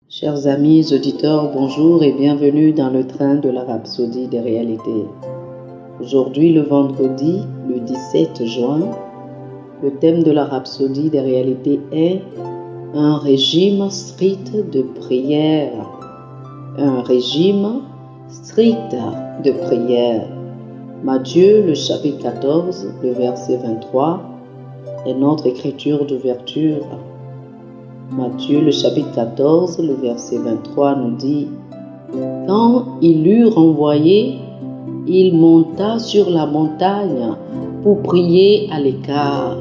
Chers amis auditeurs, bonjour et bienvenue dans le train de la Rhapsodie des réalités. Aujourd'hui, le vendredi, le 17 juin, le thème de la Rhapsodie des réalités est un régime strict de prière. Un régime strict de prière. Matthieu, le chapitre 14, le verset 23 est notre écriture d'ouverture. Matthieu, le chapitre 14, le verset 23 nous dit « Quand il l'eut renvoyé, il monta sur la montagne pour prier à l'écart.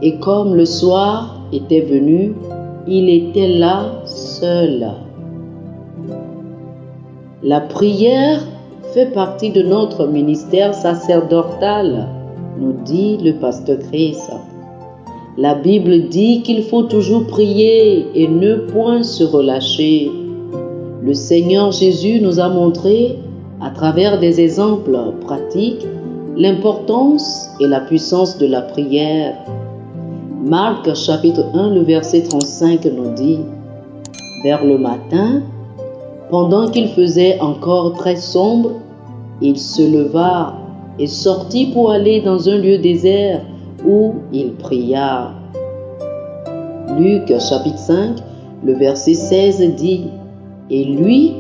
Et comme le soir était venu, il était là seul. » La prière fait partie de notre ministère sacerdotal, nous dit le pasteur Chris. La Bible dit qu'il faut toujours prier et ne point se relâcher. Le Seigneur Jésus nous a montré, à travers des exemples pratiques, l'importance et la puissance de la prière. Marc chapitre 1, le verset 35 nous dit « Vers le matin, pendant qu'il faisait encore très sombre, il se leva et sortit pour aller dans un lieu désert où il pria. » Luc chapitre 5, le verset 16 dit « Et lui,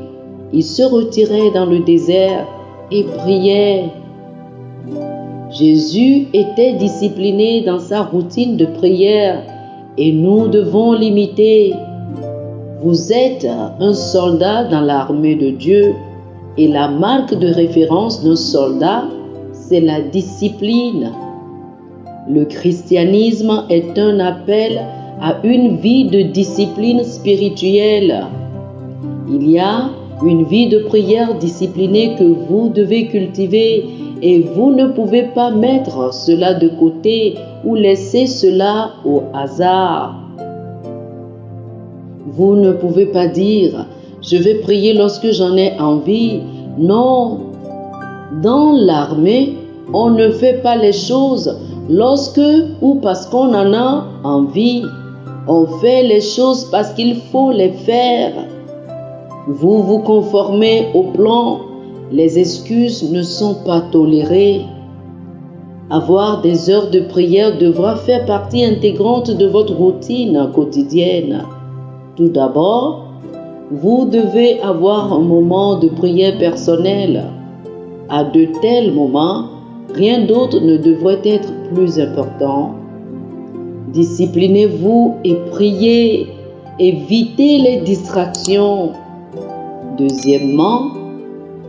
il se retirait dans le désert et priait. » Jésus était discipliné dans sa routine de prière et nous devons l'imiter. Vous êtes un soldat dans l'armée de Dieu et la marque de référence d'un soldat, c'est la discipline. Le christianisme est un appel à une vie de discipline spirituelle. Il y a une vie de prière disciplinée que vous devez cultiver et vous ne pouvez pas mettre cela de côté ou laisser cela au hasard. Vous ne pouvez pas dire « je vais prier lorsque j'en ai envie ». Non, dans l'armée, on ne fait pas les choses lorsque ou parce qu'on en a envie. On fait les choses parce qu'il faut les faire. Vous vous conformez au plan. Les excuses ne sont pas tolérées. Avoir des heures de prière devra faire partie intégrante de votre routine quotidienne. Tout d'abord, vous devez avoir un moment de prière personnelle. À de tels moments, rien d'autre ne devrait être plus important. Disciplinez-vous et priez. Évitez les distractions. Deuxièmement,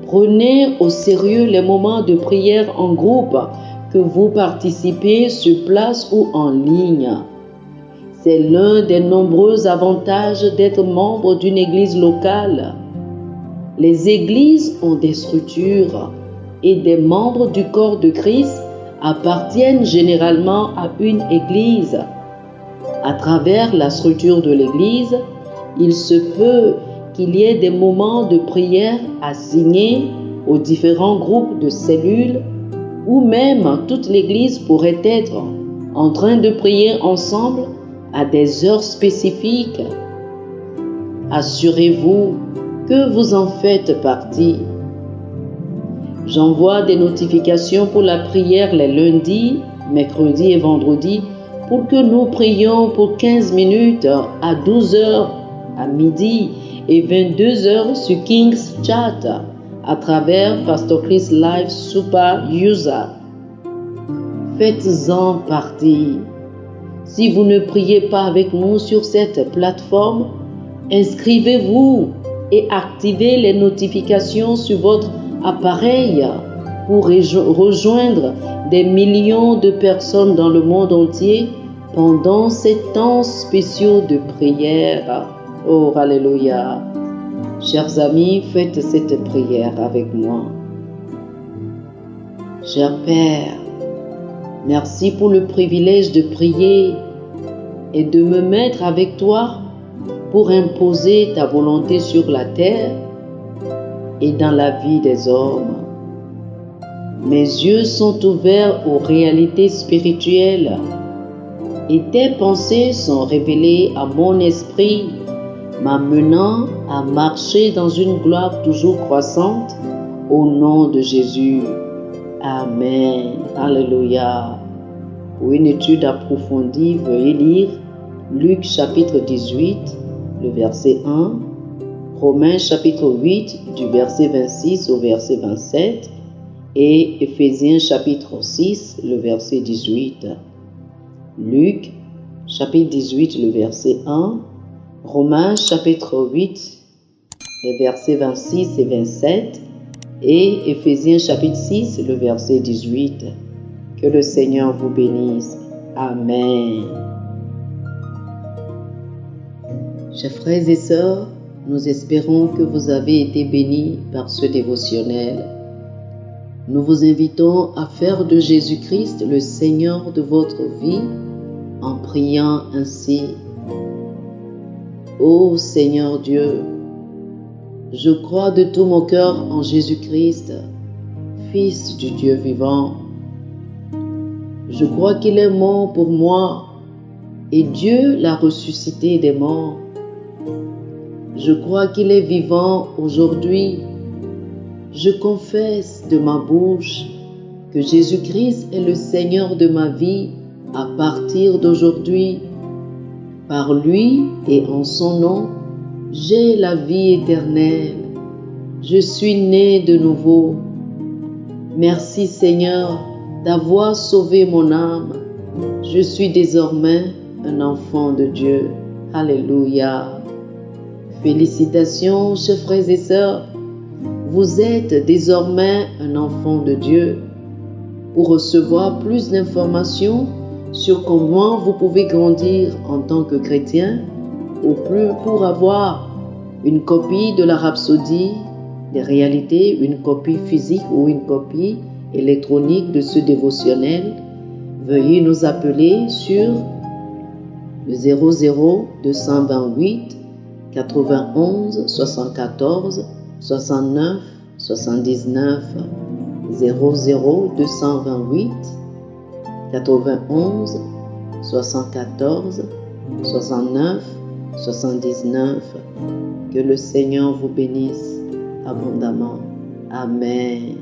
prenez au sérieux les moments de prière en groupe que vous participez sur place ou en ligne. C'est l'un des nombreux avantages d'être membre d'une église locale. Les églises ont des structures et des membres du corps de Christ appartiennent généralement à une église. À travers la structure de l'église, il se peut qu'il y ait des moments de prière assignés aux différents groupes de cellules ou même toute l'église pourrait être en train de prier ensemble à des heures spécifiques. Assurez-vous que vous en faites partie. J'envoie des notifications pour la prière les lundis, mercredis et vendredis pour que nous prions pour 15 minutes à 12 heures à midi et 22 heures sur King's Chat à travers Pastor Chris Live Super User. Faites-en partie. Si vous ne priez pas avec nous sur cette plateforme, inscrivez-vous et activez les notifications sur votre appareil pour rejoindre des millions de personnes dans le monde entier pendant ces temps spéciaux de prière. Oh, alléluia! Chers amis, faites cette prière avec moi. Cher Père, merci pour le privilège de prier et de me mettre avec toi pour imposer ta volonté sur la terre et dans la vie des hommes. Mes yeux sont ouverts aux réalités spirituelles et tes pensées sont révélées à mon esprit m'amenant à marcher dans une gloire toujours croissante au nom de Jésus. Amen. Alléluia. Pour une étude approfondie, veuillez lire Luc chapitre 18, le verset 1, Romains chapitre 8, du verset 26 au verset 27, et Éphésiens chapitre 6, le verset 18. Luc chapitre 18, le verset 1, Romains chapitre 8, les versets 26 et 27, et Éphésiens chapitre 6, le verset 18. Que le Seigneur vous bénisse. Amen. Chers frères et sœurs, nous espérons que vous avez été bénis par ce dévotionnel. Nous vous invitons à faire de Jésus-Christ le Seigneur de votre vie en priant ainsi. Ô Seigneur Dieu, je crois de tout mon cœur en Jésus-Christ, Fils du Dieu vivant. Je crois qu'il est mort pour moi et Dieu l'a ressuscité des morts. Je crois qu'il est vivant aujourd'hui. Je confesse de ma bouche que Jésus-Christ est le Seigneur de ma vie à partir d'aujourd'hui. Par lui et en son nom, j'ai la vie éternelle. Je suis né de nouveau. Merci Seigneur d'avoir sauvé mon âme. Je suis désormais un enfant de Dieu. Alléluia. Félicitations, chers frères et sœurs. Vous êtes désormais un enfant de Dieu. Pour recevoir plus d'informations sur comment vous pouvez grandir en tant que chrétien, ou plus pour avoir une copie de la Rhapsodie des réalités, une copie physique ou une copie électronique de ce dévotionnel, veuillez nous appeler sur le 00 228 91 74 69 79 00 228 91 74 69 79. Que le Seigneur vous bénisse abondamment. Amen.